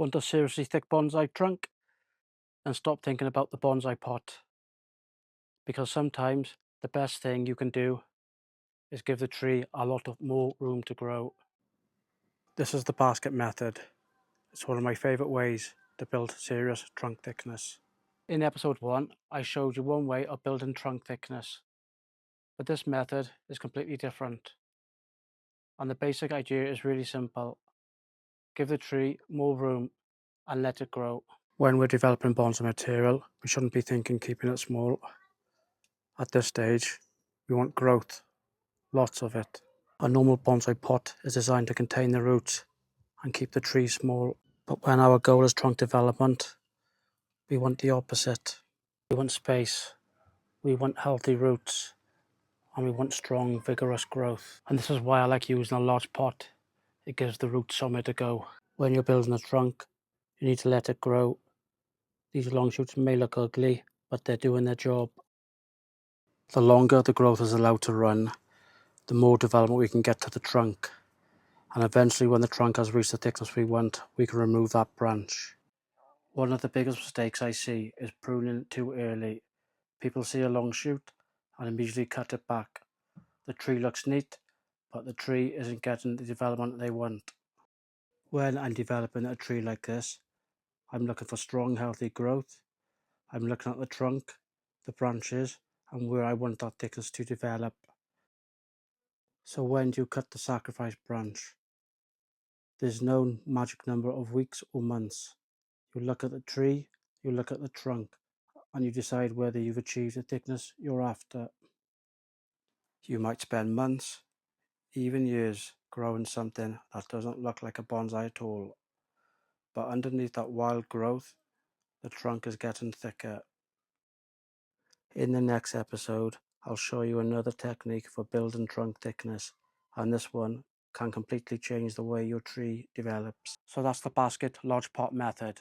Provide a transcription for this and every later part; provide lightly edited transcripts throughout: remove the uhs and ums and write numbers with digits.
Want a seriously thick bonsai trunk? And stop thinking about the bonsai pot. Because sometimes the best thing you can do is give the tree a lot of more room to grow. This is the basket method. It's one of my favourite ways to build serious trunk thickness. In episode 1, I showed you one way of building trunk thickness, but this method is completely different. And the basic idea is really simple. Give the tree more room and let it grow. When we're developing bonsai material, we shouldn't be thinking keeping it small. At this stage, we want growth, lots of it. A normal bonsai pot is designed to contain the roots and keep the tree small. But when our goal is trunk development, we want the opposite. We want space, we want healthy roots, and we want strong, vigorous growth. And this is why I like using a large pot. It gives the roots somewhere to go. When you're building a trunk, you need to let it grow. These long shoots may look ugly, but they're doing their job. The longer the growth is allowed to run, the more development we can get to the trunk. And eventually when the trunk has reached the thickness we want, we can remove that branch. One of the biggest mistakes I see is pruning too early. People see a long shoot and immediately cut it back. The tree looks neat, but the tree isn't getting the development they want. When I'm developing a tree like this, I'm looking for strong, healthy growth. I'm looking at the trunk, the branches, and where I want that thickness to develop. So when do you cut the sacrifice branch? There's no magic number of weeks or months. You look at the tree, you look at the trunk, and you decide whether you've achieved the thickness you're after. You might spend months, even years, growing something that doesn't look like a bonsai at all. But underneath that wild growth, the trunk is getting thicker. In the next episode, I'll show you another technique for building trunk thickness, and this one can completely change the way your tree develops. So that's the basket large pot method.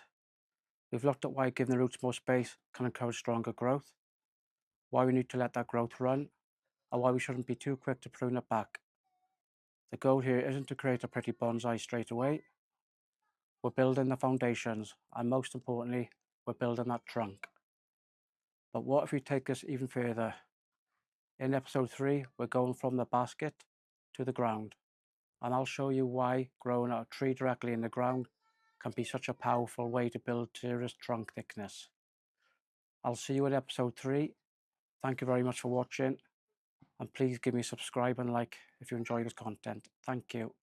We've looked at why giving the roots more space can encourage stronger growth, why we need to let that growth run, and why we shouldn't be too quick to prune it back. The goal here isn't to create a pretty bonsai straight away. We're building the foundations, and most importantly, we're building that trunk. But what if we take this even further? In episode 3, we're going from the basket to the ground, and I'll show you why growing a tree directly in the ground can be such a powerful way to build serious trunk thickness. I'll see you in episode 3. Thank you very much for watching, and please give me a subscribe and like if you enjoy this content. Thank you.